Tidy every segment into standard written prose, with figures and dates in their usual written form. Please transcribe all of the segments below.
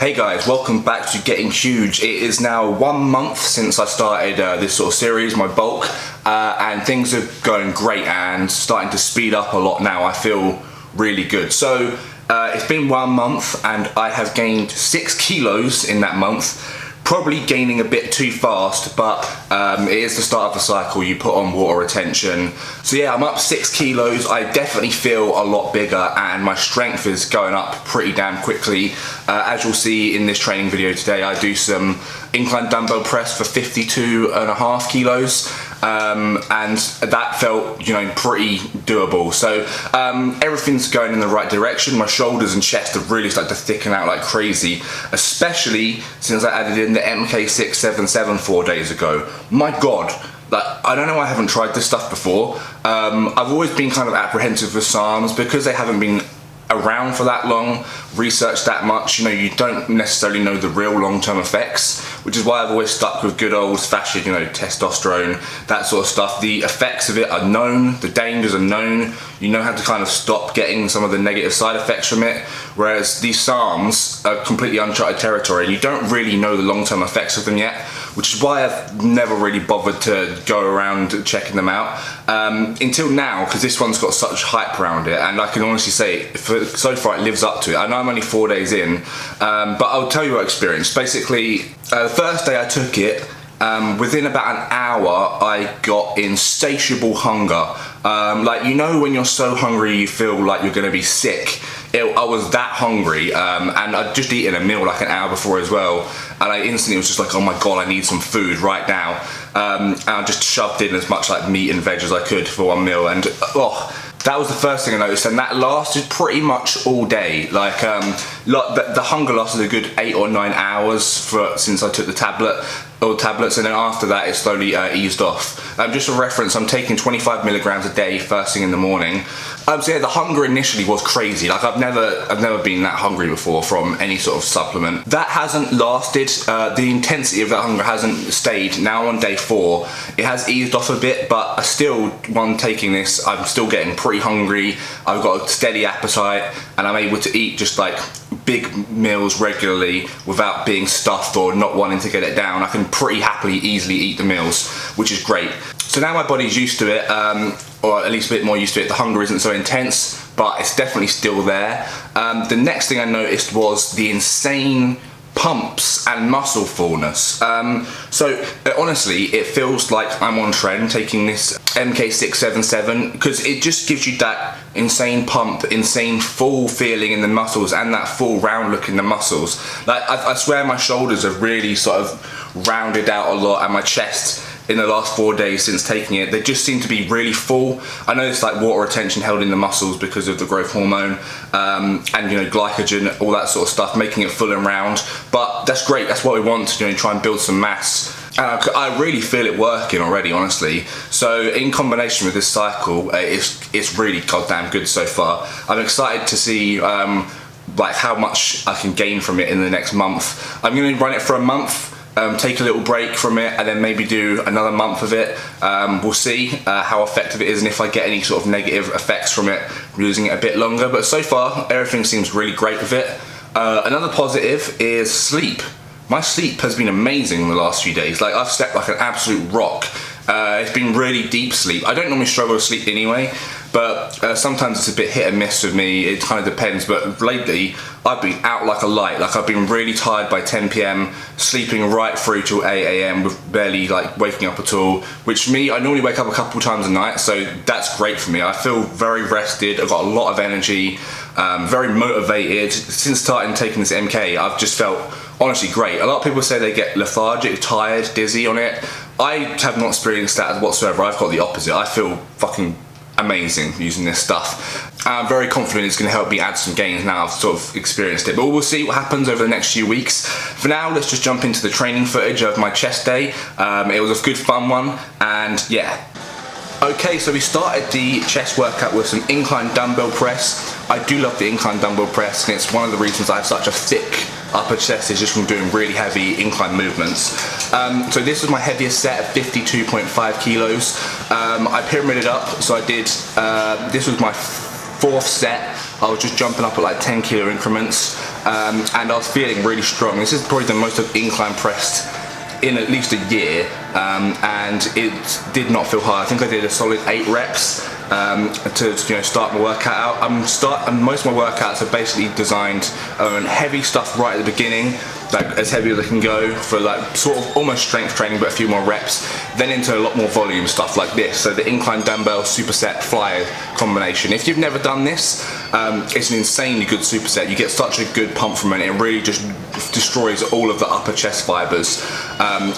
Hey guys, welcome back to Getting Huge. It is now 1 month since I started this sort of series, my bulk, and things are going great and starting to speed up a lot now. I feel really good. So it's been 1 month and I have gained 6 kilos in that month. Probably gaining a bit too fast, but it is the start of the cycle. You put on water retention. So yeah, I'm up 6 kilos. I definitely feel a lot bigger and my strength is going up pretty damn quickly. As you'll see in this training video today, I do some incline dumbbell press for 52.5 kilos. And that felt, you know, pretty doable. So everything's going in the right direction. My shoulders and chest have really started to thicken out like crazy, especially since I added in the MK677 4 days ago. My God, like, I don't know why I haven't tried this stuff before. I've always been kind of apprehensive with SARMs because they haven't been around for that long, researched that much. You know, you don't necessarily know the real long-term effects, which is why I've always stuck with good old-fashioned, you know, testosterone, that sort of stuff. The effects of it are known, the dangers are known. You know how to kind of stop getting some of the negative side effects from it, whereas these SARMs are completely uncharted territory and you don't really know the long-term effects of them yet, which is why I've never really bothered to go around checking them out until now, because this one's got such hype around it, and I can honestly say so far it lives up to it. I know I'm only 4 days in, but I'll tell you what I experienced. Basically, the first day I took it, within about an hour I got insatiable hunger. Like, you know when you're so hungry you feel like you're gonna be sick. I was that hungry, and I'd just eaten a meal like an hour before as well, and I instantly was just like, oh my God, I need some food right now. And I just shoved in as much like meat and veg as I could for one meal, and that was the first thing I noticed, and that lasted pretty much all day. Like, the hunger lasted a good 8 or 9 hours since I took the tablets, and then after that it slowly eased off. Just for reference, I'm taking 25 milligrams a day first thing in the morning. So yeah, the hunger initially was crazy. Like, I've never been that hungry before from any sort of supplement. That hasn't lasted. The intensity of that hunger hasn't stayed. Now on day 4, it has eased off a bit, but I still, when taking this, I'm still getting pretty hungry. I've got a steady appetite, and I'm able to eat just like big meals regularly without being stuffed or not wanting to get it down. I can pretty happily, easily eat the meals, which is great. So now my body's used to it, or at least a bit more used to it. The hunger isn't so intense, but it's definitely still there. The next thing I noticed was the insane pumps and muscle fullness. So honestly, it feels like I'm on trend taking this MK677, because it just gives you that insane pump, insane full feeling in the muscles, and that full round look in the muscles. Like, I swear my shoulders have really sort of rounded out a lot, and my chest in the last 4 days since taking it, they just seem to be really full. I know it's like water retention held in the muscles because of the growth hormone, and, you know, glycogen, all that sort of stuff, making it full and round. But that's great. That's what we want to, you know, try and build some mass. I really feel it working already, honestly. So in combination with this cycle, it's really goddamn good so far. I'm excited to see like how much I can gain from it in the next month. I'm going to run it for a month. Take a little break from it, and then maybe do another month of it. We'll see how effective it is, and if I get any sort of negative effects from it, using it a bit longer. But so far, everything seems really great with it. Another positive is sleep. My sleep has been amazing in the last few days. Like, I've slept like an absolute rock. It's been really deep sleep. I don't normally struggle to sleep anyway, but sometimes it's a bit hit and miss with me. It kind of depends, but lately I've been out like a light. Like, I've been really tired by 10 PM, sleeping right through till 8 AM with barely like waking up at all, which I normally wake up a couple times a night, so that's great for me. I feel very rested. I've got a lot of energy, very motivated. Since starting taking this MK, I've just felt honestly great. A lot of people say they get lethargic, tired, dizzy on it. I have not experienced that whatsoever. I've got the opposite. I feel fucking amazing using this stuff. I'm very confident it's going to help me add some gains now I've sort of experienced it, but we'll see what happens over the next few weeks. For now, let's just jump into the training footage of my chest day. It was a good fun one, and yeah. Okay, so we started the chest workout with some incline dumbbell press. I do love the incline dumbbell press, and it's one of the reasons I have such a thick upper chest, is just from doing really heavy incline movements. So this was my heaviest set of 52.5 kilos. I pyramided up, so I did, this was my 4th set. I was just jumping up at like 10 kilo increments. and I was feeling really strong. This is probably the most I've incline pressed in at least a year, and it did not feel hard. I think I did a solid 8 reps to start my workout out. Most of my workouts are basically designed on heavy stuff right at the beginning, like as heavy as I can go for like sort of almost strength training, but a few more reps, then into a lot more volume stuff like this. So the incline dumbbell superset flyer combination. If you've never done this, it's an insanely good superset. You get such a good pump from it. It really just destroys all of the upper chest fibers.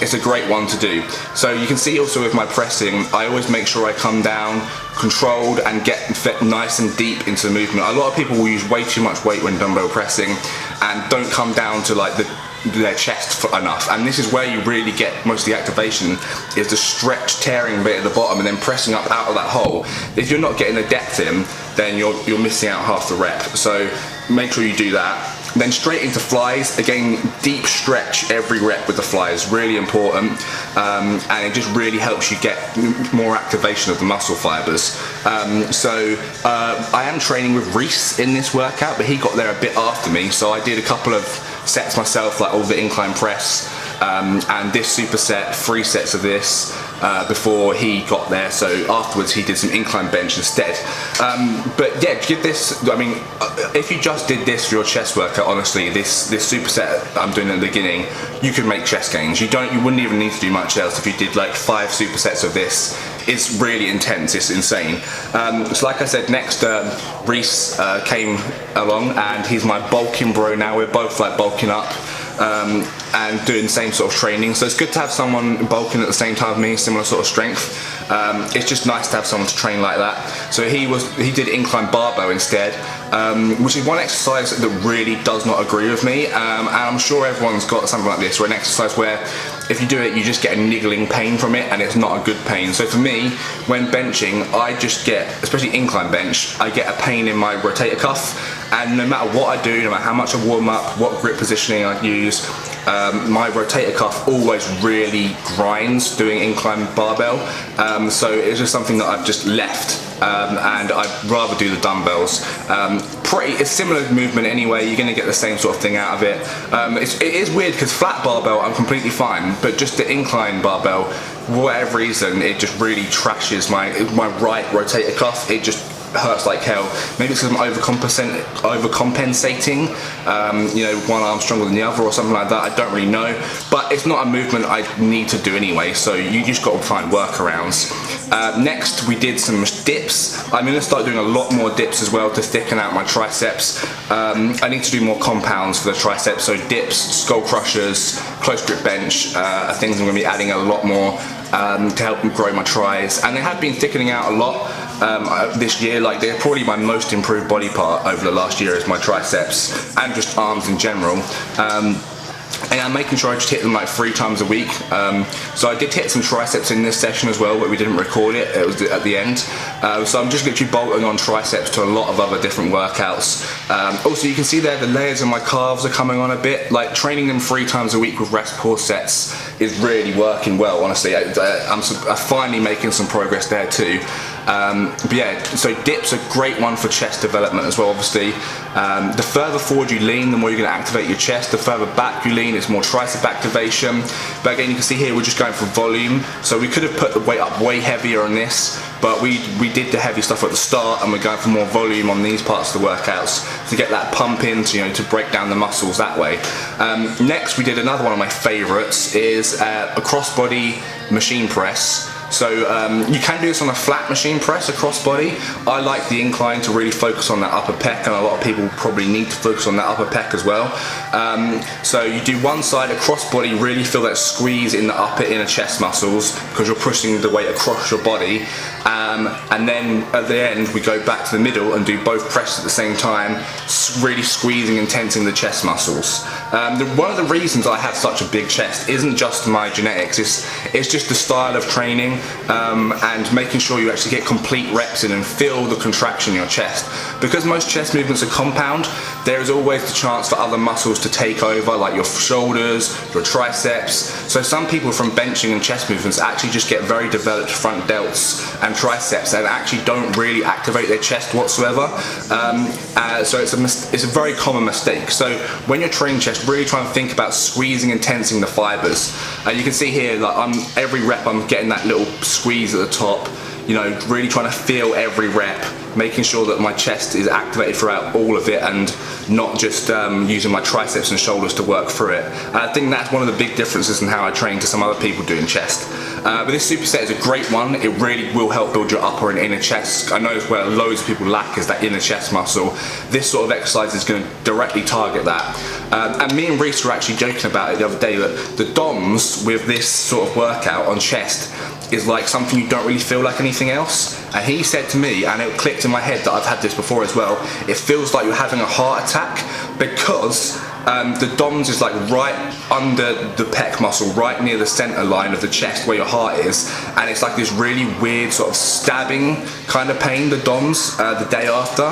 It's a great one to do. So you can see also with my pressing, I always make sure I come down controlled and get nice and deep into the movement. A lot of people will use way too much weight when dumbbell pressing and don't come down to like their chest enough, and this is where you really get most of the activation, is the stretch tearing bit at the bottom and then pressing up out of that hole. If you're not getting the depth in, then you're missing out half the rep, so make sure you do that. Then straight into flies. Again, deep stretch every rep with the flies, really important, and it just really helps you get more activation of the muscle fibers. I am training with Reese in this workout, but he got there a bit after me, so I did a couple of sets myself, like all the incline press and this superset, 3 sets of this before he got there. So afterwards he did some incline bench instead. But yeah, give this, I mean, if you just did this for your chest workout, honestly, this superset I'm doing at the beginning, you could make chest gains. You wouldn't even need to do much else if you did like 5 supersets of this. It's really intense, it's insane. So like I said, next Reese came along, and he's my bulking bro now. We're both like bulking up and doing the same sort of training, so it's good to have someone bulking at the same time as me, similar sort of strength. It's just nice to have someone to train like that. So he did incline barbell instead, which is one exercise that really does not agree with me, and I'm sure everyone's got something like this, or an exercise where if you do it you just get a niggling pain from it, and it's not a good pain. So for me, when benching, I just get, especially incline bench, I get a pain in my rotator cuff, and no matter what I do, no matter how much I warm up, what grip positioning I use, my rotator cuff always really grinds doing incline barbell, so it's just something that I've just left, and I'd rather do the dumbbells. It's similar movement anyway, you're going to get the same sort of thing out of it. It is weird because flat barbell I'm completely fine, but just the incline barbell, for whatever reason, it just really trashes my right rotator cuff. It just hurts like hell. Maybe it's because I'm overcompensating, one arm stronger than the other or something like that, I don't really know, but it's not a movement I need to do anyway, so you just got to find workarounds. Next we did some dips. I'm going to start doing a lot more dips as well to thicken out my triceps. I need to do more compounds for the triceps, so dips, skull crushers, close grip bench are things I'm going to be adding a lot more to help me grow my tris, and they have been thickening out a lot this year. Like, they're probably my most improved body part over the last year is my triceps and just arms in general. And I'm making sure I just hit them like 3 times a week. So I did hit some triceps in this session as well, but we didn't record it, it was at the end. So I'm just literally bolting on triceps to a lot of other different workouts. Also, you can see there the layers of my calves are coming on a bit. Like, training them 3 times a week with rest pause sets is really working well, honestly. I'm finally making some progress there too. But yeah, so dips are a great one for chest development as well, obviously. The further forward you lean, the more you're going to activate your chest. The further back you lean, it's more tricep activation. But again, you can see here we're just going for volume. So we could have put the weight up way heavier on this, but we did the heavy stuff at the start, and we're going for more volume on these parts of the workouts to get that pump in, to break down the muscles that way. Next, we did another one of my favorites, is a crossbody machine press. So you can do this on a flat machine press, a crossbody. I like the incline to really focus on that upper pec, and a lot of people probably need to focus on that upper pec as well. So you do one side, a crossbody, really feel that squeeze in the upper inner chest muscles because you're pushing the weight across your body. And then at the end we go back to the middle and do both presses at the same time, really squeezing and tensing the chest muscles. One of the reasons I have such a big chest isn't just my genetics, it's just the style of training, and making sure you actually get complete reps in and feel the contraction in your chest. Because most chest movements are compound, there is always the chance for other muscles to take over, like your shoulders, your triceps. So some people from benching and chest movements actually just get very developed front delts and triceps triceps and actually don't really activate their chest whatsoever. So it's a very common mistake. So when you're training chest, really try and think about squeezing and tensing the fibers. You can see here, like every rep I'm getting that little squeeze at the top, you know, really trying to feel every rep, making sure that my chest is activated throughout all of it and not just using my triceps and shoulders to work through it. And I think that's one of the big differences in how I train to some other people doing chest. But this superset is a great one. It really will help build your upper and inner chest. I know where loads of people lack is that inner chest muscle. This sort of exercise is going to directly target that. And me and Reese were actually joking about it the other day, that the DOMs with this sort of workout on chest is like something you don't really feel like anything else. And he said to me, and it clicked in my head that I've had this before as well, it feels like you're having a heart attack, because the DOMs is like right under the pec muscle, right near the center line of the chest where your heart is, and it's like this really weird sort of stabbing kind of pain, the DOMs, the day after.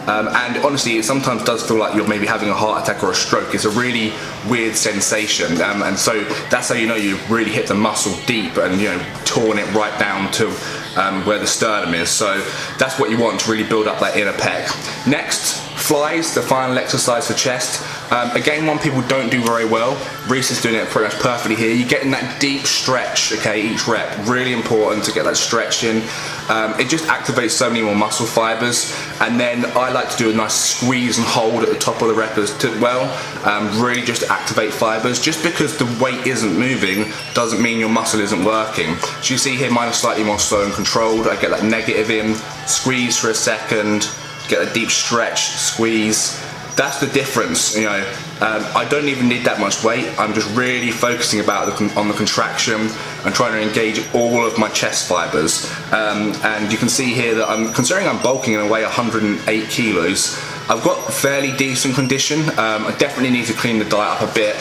And honestly, it sometimes does feel like you're maybe having a heart attack or a stroke. It's a really weird sensation, and so that's how you know you've really hit the muscle deep and, you know, torn it right down to where the sternum is. So that's what you want to really build up that inner pec. Next, flies, the final exercise for chest. Again, one people don't do very well. Reese is doing it pretty much perfectly here. You're getting that deep stretch, okay, each rep. Really important to get that stretch in. It just activates so many more muscle fibers. And then I like to do a nice squeeze and hold at the top of the rep as well. Really just to activate fibers. Just because the weight isn't moving doesn't mean your muscle isn't working. So you see here, mine is slightly more slow and controlled. I get that negative in, squeeze for a second, get a deep stretch, squeeze. That's the difference, you know. I don't even need that much weight. I'm just really focusing on the contraction and trying to engage all of my chest fibers. And you can see here that considering I'm bulking and I weigh 108 kilos, I've got fairly decent condition. I definitely need to clean the diet up a bit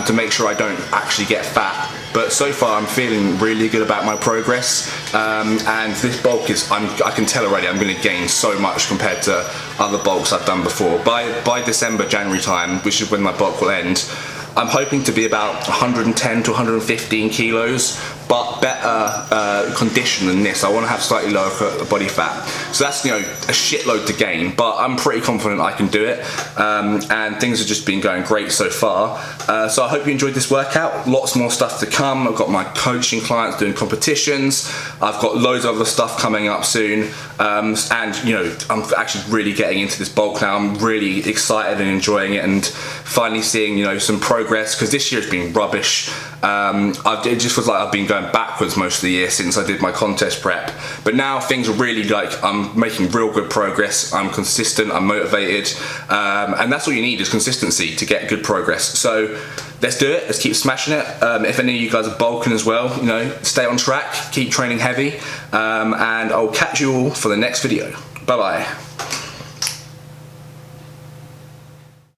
to make sure I don't actually get fat. But so far I'm feeling really good about my progress, and this bulk is, I can tell already I'm going to gain so much compared to other bulks I've done before. By December, January time, which is when my bulk will end, I'm hoping to be about 110 to 115 kilos, but better condition than this. I want to have slightly lower body fat. So that's, you know, a shitload to gain, but I'm pretty confident I can do it. And things have just been going great so far. So I hope you enjoyed this workout. Lots more stuff to come. I've got my coaching clients doing competitions. I've got loads of other stuff coming up soon. And, you know, I'm actually really getting into this bulk now. I'm really excited and enjoying it, and finally seeing, you know, some progress, because this year's been rubbish. It just feels like I've been going backwards most of the year since I did my contest prep, but now things are really, like, I'm making real good progress. I'm consistent, I'm motivated, and that's all you need is consistency to get good progress. So let's do it, let's keep smashing it. If any of you guys are bulking as well, you know, stay on track, keep training heavy, and I'll catch you all for the next video. Bye bye.